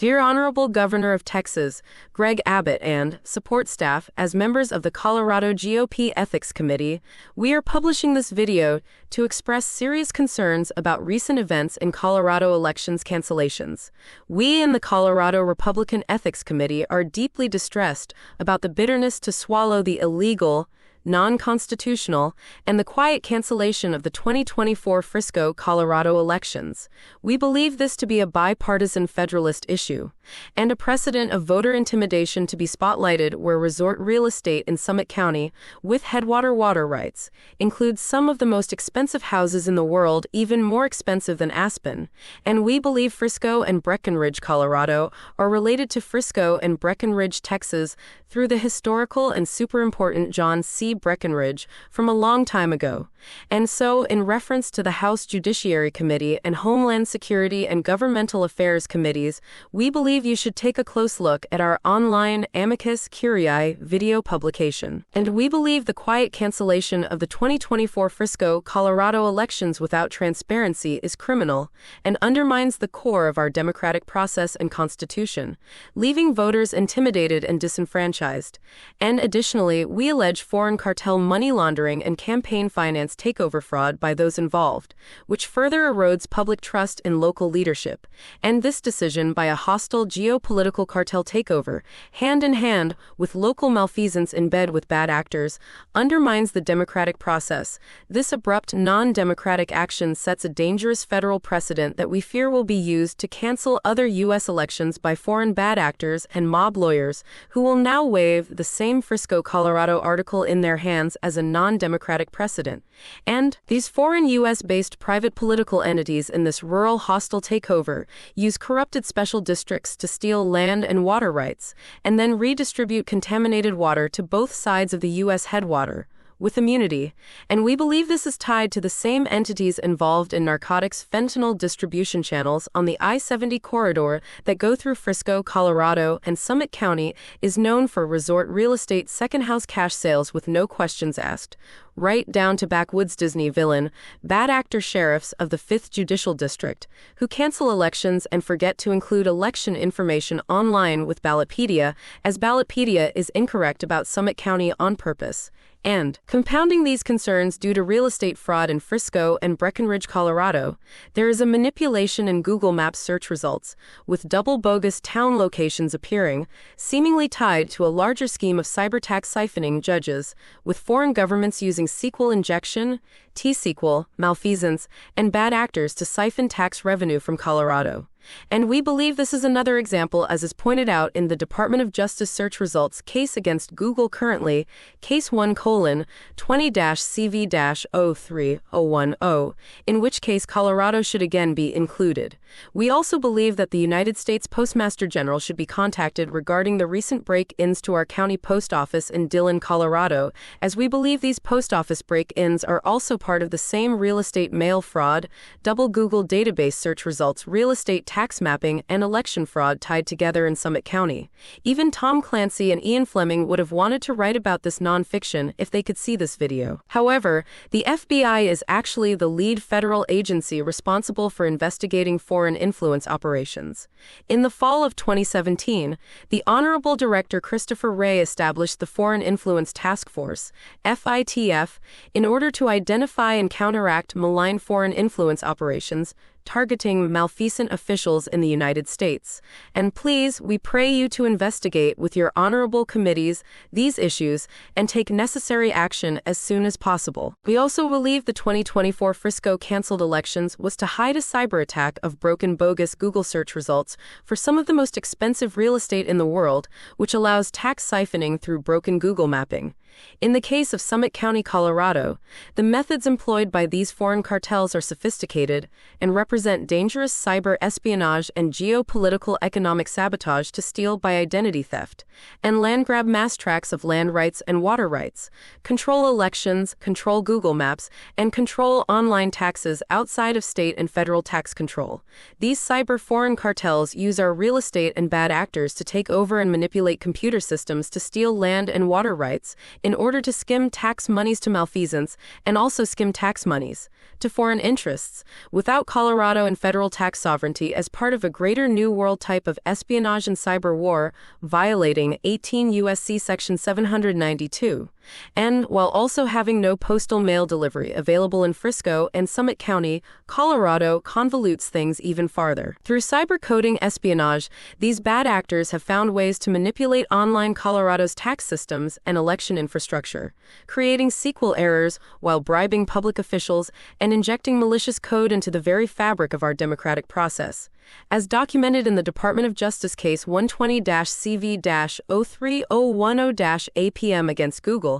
Dear Honorable Governor of Texas, Greg Abbott, and support staff, as members of the Colorado GOP Ethics Committee, we are publishing this video to express serious concerns about recent events in Colorado elections cancellations. We in the Colorado Republican Ethics Committee are deeply distressed about the bitterness to swallow the illegal, non-constitutional, and the quiet cancellation of the 2024 Frisco, Colorado elections. We believe this to be a bipartisan Federalist issue, and a precedent of voter intimidation to be spotlighted where resort real estate in Summit County, with headwater water rights, includes some of the most expensive houses in the world, even more expensive than Aspen, and we believe Frisco and Breckenridge, Colorado, are related to Frisco and Breckenridge, Texas, through the historical and super important John C. Breckenridge from a long time ago. And so, in reference to the House Judiciary Committee and Homeland Security and Governmental Affairs Committees, we believe you should take a close look at our online amicus curiae video publication. And we believe the quiet cancellation of the 2024 Frisco, Colorado elections without transparency is criminal and undermines the core of our democratic process and constitution, leaving voters intimidated and disenfranchised. And additionally, we allege foreign cartel money laundering and campaign finance takeover fraud by those involved, which further erodes public trust in local leadership. And this decision by a hostile geopolitical cartel takeover, hand in hand with local malfeasance in bed with bad actors, undermines the democratic process. This abrupt, non-democratic action sets a dangerous federal precedent that we fear will be used to cancel other U.S. elections by foreign bad actors and mob lawyers who will now wave the same Frisco, Colorado article in their hands as a non-democratic precedent. And these foreign U.S.-based private political entities in this rural hostile takeover use corrupted special districts to steal land and water rights, and then redistribute contaminated water to both sides of the U.S. headwater, with immunity, and we believe this is tied to the same entities involved in narcotics fentanyl distribution channels on the I-70 corridor that go through Frisco, Colorado, and Summit County is known for resort real estate second-house cash sales with no questions asked, right down to backwoods Disney villain, bad actor sheriffs of the 5th Judicial District, who cancel elections and forget to include election information online with Ballotpedia, as Ballotpedia is incorrect about Summit County on purpose. And, compounding these concerns due to real estate fraud in Frisco and Breckenridge, Colorado, there is a manipulation in Google Maps search results, with double bogus town locations appearing, seemingly tied to a larger scheme of cyber tax siphoning judges, with foreign governments using SQL injection, T-SQL, malfeasance, and bad actors to siphon tax revenue from Colorado. And we believe this is another example, as is pointed out in the Department of Justice search results case against Google currently, Case 1:20-CV-03010, in which case Colorado should again be included. We also believe that the United States Postmaster General should be contacted regarding the recent break-ins to our county post office in Dillon, Colorado, as we believe these post office break-ins are also part of the same real estate mail fraud, double Google database search results, real estate tax mapping, and election fraud tied together in Summit County. Even Tom Clancy and Ian Fleming would have wanted to write about this nonfiction if they could see this video. However, the FBI is actually the lead federal agency responsible for investigating foreign influence operations. In the fall of 2017, the Honorable Director Christopher Wray established the Foreign Influence Task Force, FITF, in order to identify and counteract malign foreign influence operations targeting malfeasant officials in the United States. And please, we pray you to investigate with your honorable committees these issues and take necessary action as soon as possible. We also believe the 2024 Frisco canceled elections was to hide a cyber attack of broken bogus Google search results for some of the most expensive real estate in the world, which allows tax siphoning through broken Google mapping. In the case of Summit County, Colorado, the methods employed by these foreign cartels are sophisticated and represent dangerous cyber espionage and geopolitical economic sabotage to steal by identity theft, and land grab mass tracts of land rights and water rights, control elections, control Google Maps, and control online taxes outside of state and federal tax control. These cyber foreign cartels use our real estate and bad actors to take over and manipulate computer systems to steal land and water rights, in order to skim tax monies to malfeasance and also skim tax monies to foreign interests, without Colorado and federal tax sovereignty as part of a greater New World type of espionage and cyber war, violating 18 U.S.C. Section 792. And while also having no postal mail delivery available in Frisco and Summit County, Colorado convolutes things even farther. Through cyber coding espionage, these bad actors have found ways to manipulate online Colorado's tax systems and election infrastructure, creating SQL errors while bribing public officials and injecting malicious code into the very fabric of our democratic process. As documented in the Department of Justice case 120-CV-03010-APM against Google,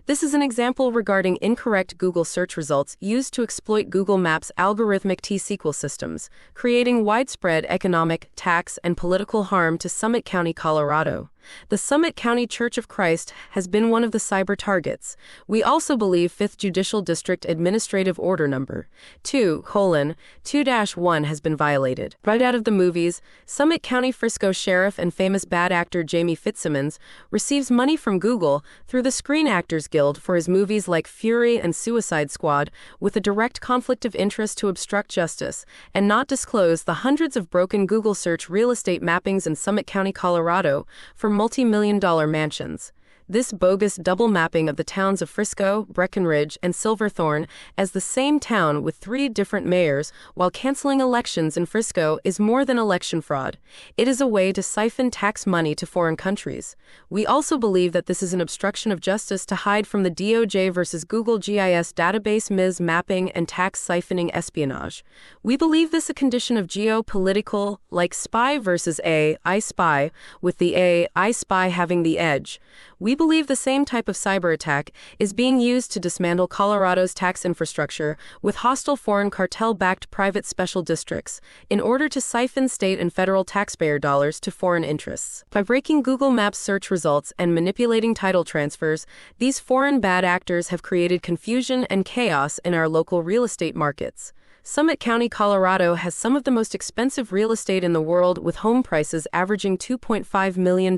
this is an example regarding incorrect Google search results used to exploit Google Maps' algorithmic T-SQL systems, creating widespread economic, tax, and political harm to Summit County, Colorado. The Summit County Church of Christ has been one of the cyber targets. We also believe 5th Judicial District Administrative Order Number 2:2-1 has been violated. Right out of the movies, Summit County Frisco Sheriff and famous bad actor Jamie Fitzsimmons receives money from Google through the Screen Actors Guild for his movies like Fury and Suicide Squad, with a direct conflict of interest to obstruct justice and not disclose the hundreds of broken Google search real estate mappings in Summit County, Colorado, for multi-million-dollar mansions. This bogus double mapping of the towns of Frisco, Breckenridge, and Silverthorne as the same town with 3 different mayors while canceling elections in Frisco is more than election fraud. It is a way to siphon tax money to foreign countries. We also believe that this is an obstruction of justice to hide from the DOJ versus Google GIS database MIS mapping and tax siphoning espionage. We believe this a condition of geopolitical, like spy versus I spy, with the I spy having the edge. We believe the same type of cyber attack is being used to dismantle Colorado's tax infrastructure with hostile foreign cartel-backed private special districts in order to siphon state and federal taxpayer dollars to foreign interests. By breaking Google Maps search results and manipulating title transfers, these foreign bad actors have created confusion and chaos in our local real estate markets. Summit County, Colorado has some of the most expensive real estate in the world, with home prices averaging $2.5 million,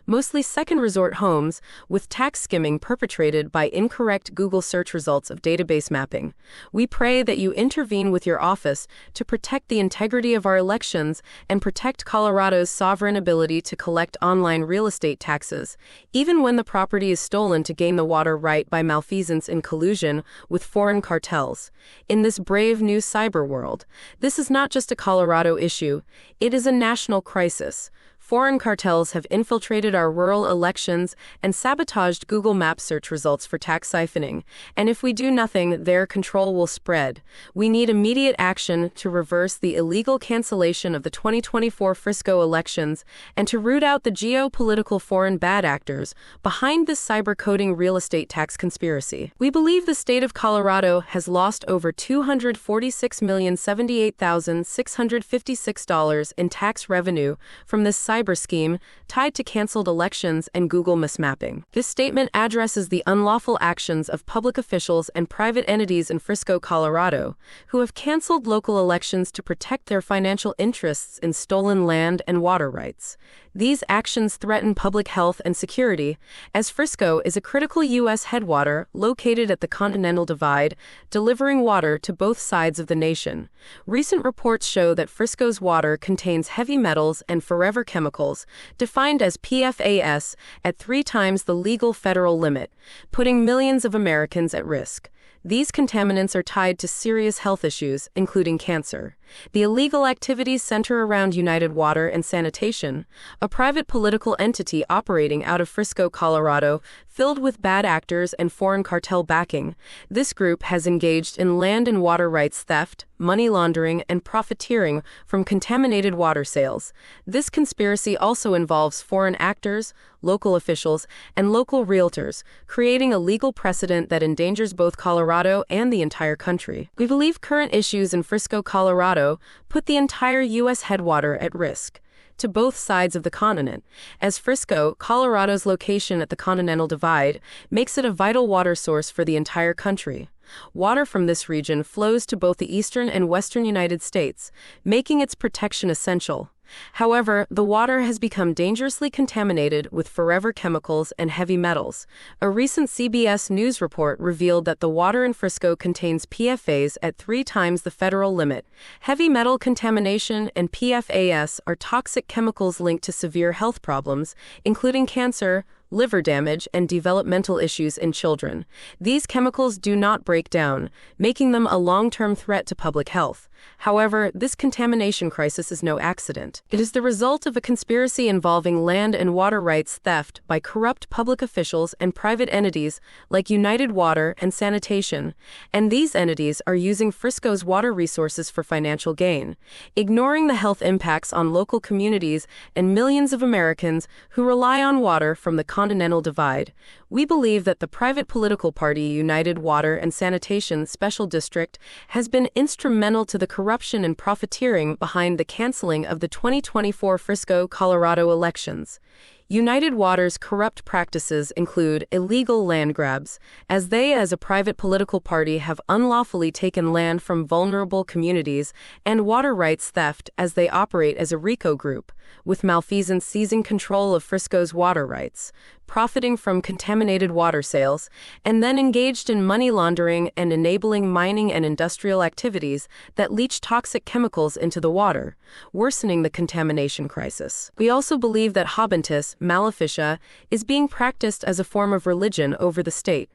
mostly second resort homes, with tax skimming perpetrated by incorrect Google search results of database mapping. We pray that you intervene with your office to protect the integrity of our elections and protect Colorado's sovereign ability to collect online real estate taxes, even when the property is stolen to gain the water right by malfeasance in collusion with foreign cartels. In this brave new cyber world, this is not just a Colorado issue, it is a national crisis. Foreign cartels have infiltrated our rural elections and sabotaged Google Maps search results for tax siphoning, and if we do nothing, their control will spread. We need immediate action to reverse the illegal cancellation of the 2024 Frisco elections and to root out the geopolitical foreign bad actors behind this cyber coding real estate tax conspiracy. We believe the state of Colorado has lost over $246,078,656 in tax revenue from this cyber scheme tied to canceled elections and Google mismapping. This statement addresses the unlawful actions of public officials and private entities in Frisco, Colorado, who have canceled local elections to protect their financial interests in stolen land and water rights. These actions threaten public health and security, as Frisco is a critical U.S. headwater located at the Continental Divide, delivering water to both sides of the nation. Recent reports show that Frisco's water contains heavy metals and forever chemicals, defined as PFAS, at 3 times the legal federal limit, putting millions of Americans at risk. These contaminants are tied to serious health issues, including cancer. The illegal activities center around United Water and Sanitation, a private political entity operating out of Frisco, Colorado, filled with bad actors and foreign cartel backing. This group has engaged in land and water rights theft, money laundering, and profiteering from contaminated water sales. This conspiracy also involves foreign actors, local officials, and local realtors, creating a legal precedent that endangers both Colorado and the entire country. We believe current issues in Frisco, Colorado, put the entire U.S. headwater at risk to both sides of the continent, as Frisco, Colorado's location at the Continental Divide, makes it a vital water source for the entire country. Water from this region flows to both the eastern and western United States, making its protection essential. However, the water has become dangerously contaminated with forever chemicals and heavy metals. A recent CBS News report revealed that the water in Frisco contains PFAS at 3 times the federal limit. Heavy metal contamination and PFAS are toxic chemicals linked to severe health problems, including cancer, liver damage, and developmental issues in children. These chemicals do not break down, making them a long-term threat to public health. However, this contamination crisis is no accident. It is the result of a conspiracy involving land and water rights theft by corrupt public officials and private entities like United Water and Sanitation, and these entities are using Frisco's water resources for financial gain, ignoring the health impacts on local communities and millions of Americans who rely on water from the Continental Divide. We believe that the private political party United Water and Sanitation Special District has been instrumental to the corruption and profiteering behind the canceling of the 2024 Frisco, Colorado elections. United Water's corrupt practices include illegal land grabs, as they as a private political party have unlawfully taken land from vulnerable communities, and water rights theft as they operate as a RICO group, with malfeasance seizing control of Frisco's water rights, profiting from contaminated water sales, and then engaged in money laundering and enabling mining and industrial activities that leach toxic chemicals into the water, worsening the contamination crisis. We also believe that habentus maleficia is being practiced as a form of religion over the state,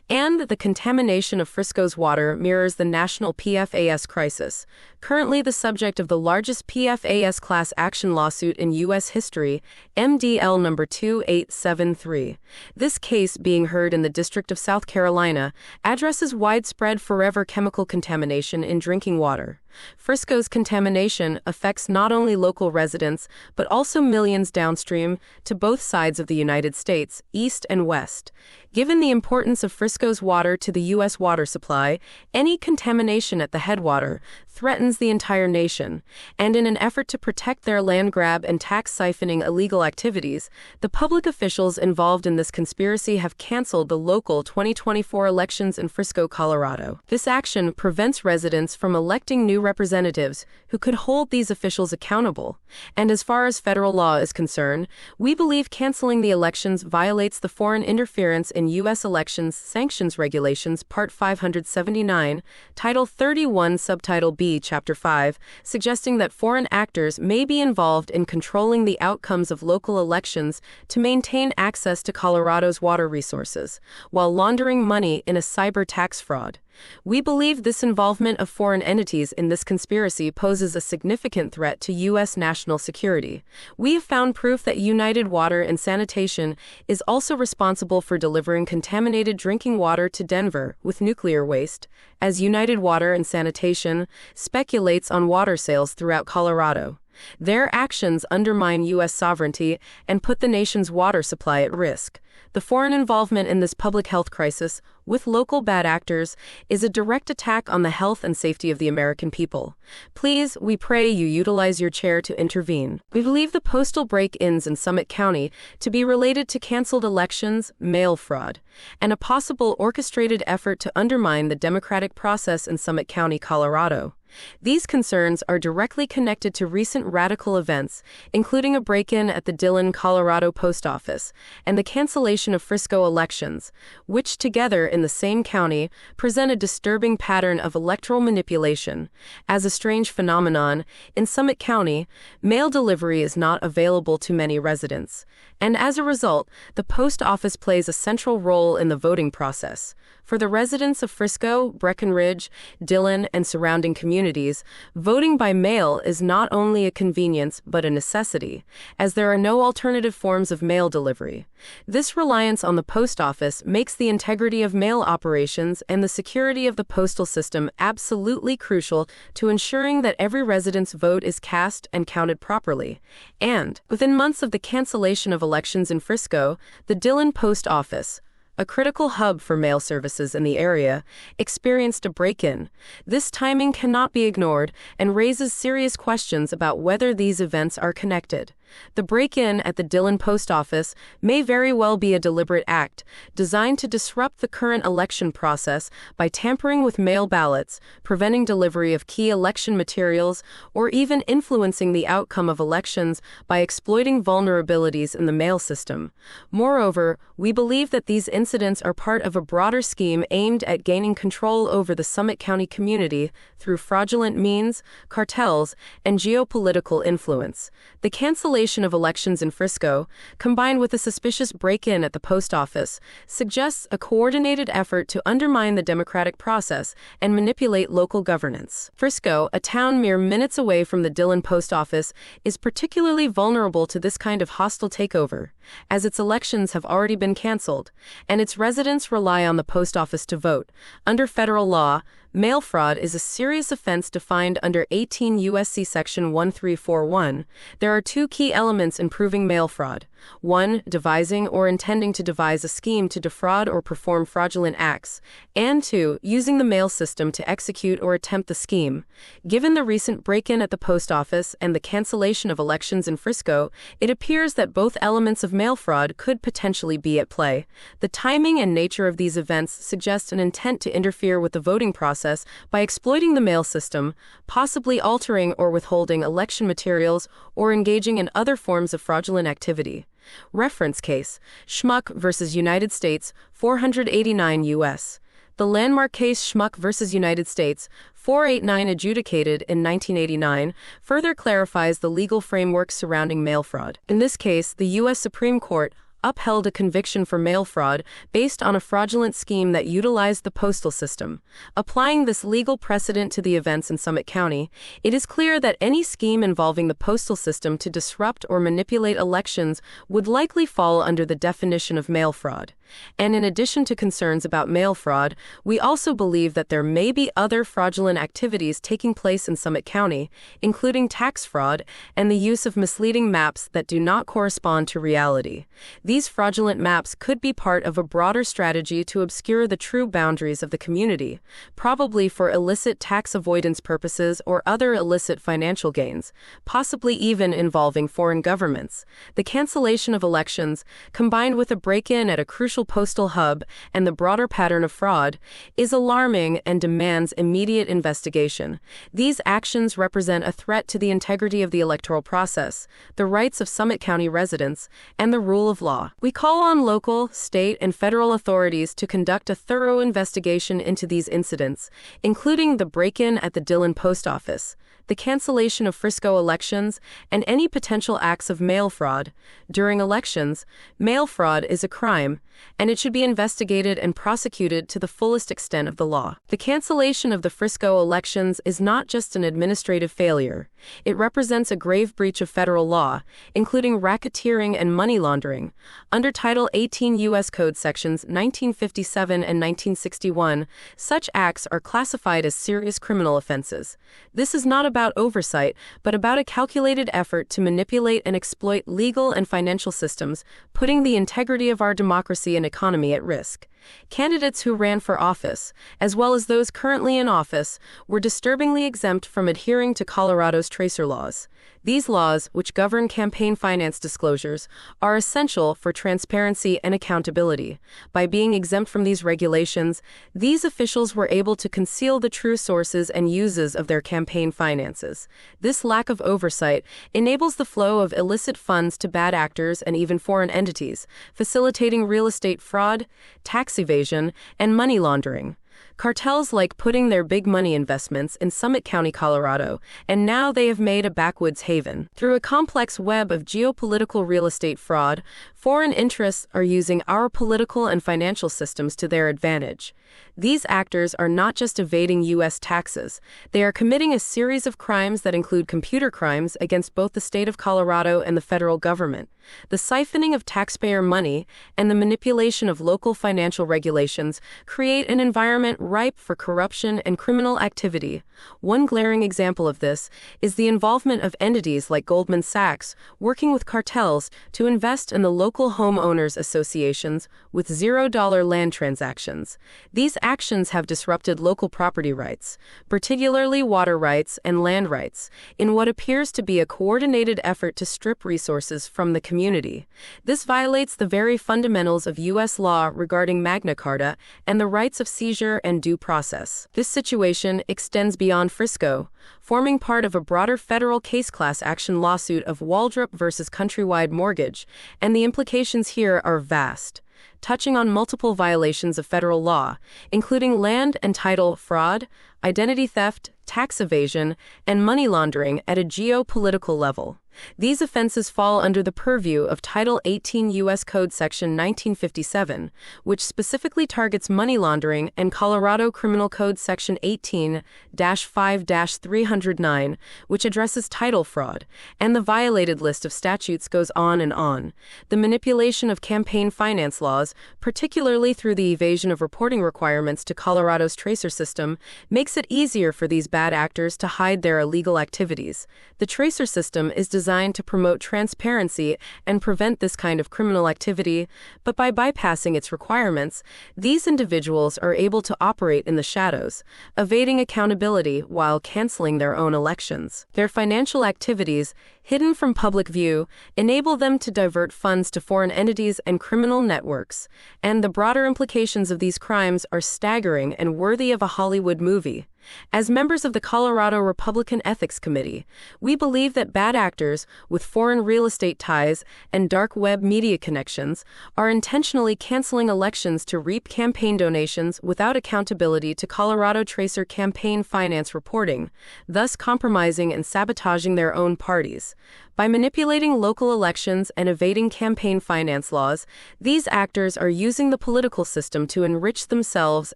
and the contamination of Frisco's water mirrors the national PFAS crisis, currently the subject of the largest PFAS class action lawsuit in U.S. history, MDL number 2873. This case, being heard in the District of South Carolina, addresses widespread forever chemical contamination in drinking water. Frisco's contamination affects not only local residents, but also millions downstream to both sides of the United States, east and west. Given the importance of Frisco's water to the U.S. water supply, any contamination at the headwater threatens the entire nation, and in an effort to protect their land grab and tax siphoning illegal activities, the public officials involved in this conspiracy have canceled the local 2024 elections in Frisco, Colorado. This action prevents residents from electing new representatives who could hold these officials accountable, and as far as federal law is concerned, we believe canceling the elections violates the Foreign Interference in U.S. Elections Sanctions Regulations, Part 579, Title 31, Subtitle B, Chapter 5, suggesting that foreign actors may be involved in controlling the outcomes of local elections to maintain access to Colorado's water resources, while laundering money in a cyber tax fraud. We believe this involvement of foreign entities in this conspiracy poses a significant threat to U.S. national security. We have found proof that United Water and Sanitation is also responsible for delivering contaminated drinking water to Denver with nuclear waste, as United Water and Sanitation speculates on water sales throughout Colorado. Their actions undermine U.S. sovereignty and put the nation's water supply at risk. The foreign involvement in this public health crisis, with local bad actors, is a direct attack on the health and safety of the American people. Please, we pray you utilize your chair to intervene. We believe the postal break-ins in Summit County to be related to canceled elections, mail fraud, and a possible orchestrated effort to undermine the democratic process in Summit County, Colorado. These concerns are directly connected to recent radical events, including a break-in at the Dillon, Colorado post office, and the cancellation of Frisco elections, which together in the same county present a disturbing pattern of electoral manipulation. As a strange phenomenon, in Summit County, mail delivery is not available to many residents, and as a result, the post office plays a central role in the voting process. For the residents of Frisco, Breckenridge, Dillon, and surrounding communities, voting by mail is not only a convenience but a necessity, as there are no alternative forms of mail delivery. This reliance on the post office makes the integrity of mail operations and the security of the postal system absolutely crucial to ensuring that every resident's vote is cast and counted properly. And, within months of the cancellation of elections in Frisco, the Dillon post office, a critical hub for mail services in the area, experienced a break-in. This timing cannot be ignored and raises serious questions about whether these events are connected. The break-in at the Dillon post office may very well be a deliberate act designed to disrupt the current election process by tampering with mail ballots, preventing delivery of key election materials, or even influencing the outcome of elections by exploiting vulnerabilities in the mail system. Moreover, we believe that these incidents are part of a broader scheme aimed at gaining control over the Summit County community through fraudulent means, cartels, and geopolitical influence. The cancellation of elections in Frisco, combined with a suspicious break-in at the post office, suggests a coordinated effort to undermine the democratic process and manipulate local governance. Frisco, a town mere minutes away from the Dillon post office, is particularly vulnerable to this kind of hostile takeover, as its elections have already been canceled, and its residents rely on the post office to vote. Under federal law, mail fraud is a serious offense defined under 18 U.S.C. Section 1341. There are two key elements in proving mail fraud. 1. Devising or intending to devise a scheme to defraud or perform fraudulent acts. And 2. Using the mail system to execute or attempt the scheme. Given the recent break-in at the post office and the cancellation of elections in Frisco, it appears that both elements of mail fraud could potentially be at play. The timing and nature of these events suggest an intent to interfere with the voting process by exploiting the mail system, possibly altering or withholding election materials, or engaging in other forms of fraudulent activity. Reference case: Schmuck v. United States, 489 U.S. The landmark case Schmuck v. United States, 489, adjudicated in 1989, further clarifies the legal framework surrounding mail fraud. In this case, the U.S. Supreme Court upheld a conviction for mail fraud based on a fraudulent scheme that utilized the postal system. Applying this legal precedent to the events in Summit County, it is clear that any scheme involving the postal system to disrupt or manipulate elections would likely fall under the definition of mail fraud. And in addition to concerns about mail fraud, we also believe that there may be other fraudulent activities taking place in Summit County, including tax fraud and the use of misleading maps that do not correspond to reality. These fraudulent maps could be part of a broader strategy to obscure the true boundaries of the community, probably for illicit tax avoidance purposes or other illicit financial gains, possibly even involving foreign governments. The cancellation of elections, combined with a break-in at a crucial postal hub and the broader pattern of fraud, is alarming and demands immediate investigation. These actions represent a threat to the integrity of the electoral process, the rights of Summit County residents, and the rule of law. We call on local, state, and federal authorities to conduct a thorough investigation into these incidents, including the break-in at the Dillon post office, the cancellation of Frisco elections, and any potential acts of mail fraud. During elections, mail fraud is a crime, and it should be investigated and prosecuted to the fullest extent of the law. The cancellation of the Frisco elections is not just an administrative failure. It represents a grave breach of federal law, including racketeering and money laundering. Under Title 18 U.S. Code Sections 1957 and 1961, such acts are classified as serious criminal offenses. This is not about oversight, but about a calculated effort to manipulate and exploit legal and financial systems, putting the integrity of our democracy and economy at risk. Candidates who ran for office, as well as those currently in office, were disturbingly exempt from adhering to Colorado's tracer laws. These laws, which govern campaign finance disclosures, are essential for transparency and accountability. By being exempt from these regulations, these officials were able to conceal the true sources and uses of their campaign finances. This lack of oversight enables the flow of illicit funds to bad actors and even foreign entities, facilitating real estate fraud, tax evasion, and money laundering. Cartels like putting their big money investments in Summit County, Colorado, and now they have made a backwoods haven. Through a complex web of geopolitical real estate fraud, foreign interests are using our political and financial systems to their advantage. These actors are not just evading U.S. taxes, they are committing a series of crimes that include computer crimes against both the state of Colorado and the federal government. The siphoning of taxpayer money and the manipulation of local financial regulations create an environment ripe for corruption and criminal activity. One glaring example of this is the involvement of entities like Goldman Sachs working with cartels to invest in the local homeowners associations with $0 land transactions. These actions have disrupted local property rights, particularly water rights and land rights, in what appears to be a coordinated effort to strip resources from the community. This violates the very fundamentals of U.S. law regarding Magna Carta and the rights of seizure and due process. This situation extends beyond Frisco, forming part of a broader federal case class action lawsuit of Waldrop versus Countrywide Mortgage, and the implications here are vast, touching on multiple violations of federal law, including land and title fraud, identity theft, tax evasion, and money laundering at a geopolitical level. These offenses fall under the purview of Title 18 U.S. Code Section 1957, which specifically targets money laundering, and Colorado Criminal Code Section 18-5-309, which addresses title fraud, and the violated list of statutes goes on and on. The manipulation of campaign finance laws, particularly through the evasion of reporting requirements to Colorado's tracer system, makes it easier for these bad actors to hide their illegal activities. The tracer system is designed to promote transparency and prevent this kind of criminal activity, but by bypassing its requirements, these individuals are able to operate in the shadows, evading accountability while canceling their own elections. Their financial activities, hidden from public view, enable them to divert funds to foreign entities and criminal networks, and the broader implications of these crimes are staggering and worthy of a Hollywood movie. As members of the Colorado Republican Ethics Committee, we believe that bad actors with foreign real estate ties and dark web media connections are intentionally canceling elections to reap campaign donations without accountability to Colorado Tracer campaign finance reporting, thus compromising and sabotaging their own parties. By manipulating local elections and evading campaign finance laws, these actors are using the political system to enrich themselves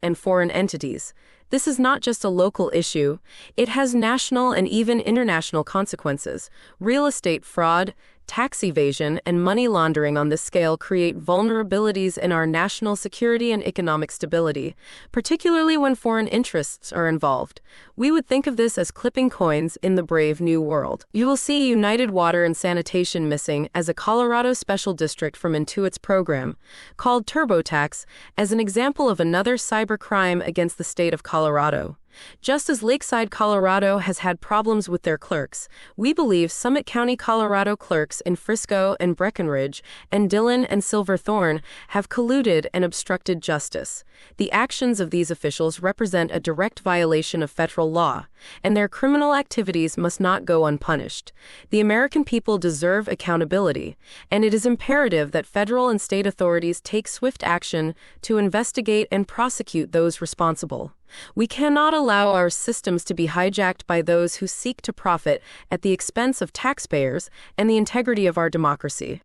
and foreign entities. This is not just a local issue, it has national and even international consequences. Real estate fraud, tax evasion, and money laundering on this scale create vulnerabilities in our national security and economic stability, particularly when foreign interests are involved. We would think of this as clipping coins in the brave new world. You will see United Water and Sanitation missing as a Colorado special district from Intuit's program, called TurboTax, as an example of another cyber crime against the state of Colorado. Just as Lakeside, Colorado has had problems with their clerks, we believe Summit County, Colorado clerks in Frisco and Breckenridge and Dillon and Silverthorne have colluded and obstructed justice. The actions of these officials represent a direct violation of federal law, and their criminal activities must not go unpunished. The American people deserve accountability, and it is imperative that federal and state authorities take swift action to investigate and prosecute those responsible. We cannot allow our systems to be hijacked by those who seek to profit at the expense of taxpayers and the integrity of our democracy.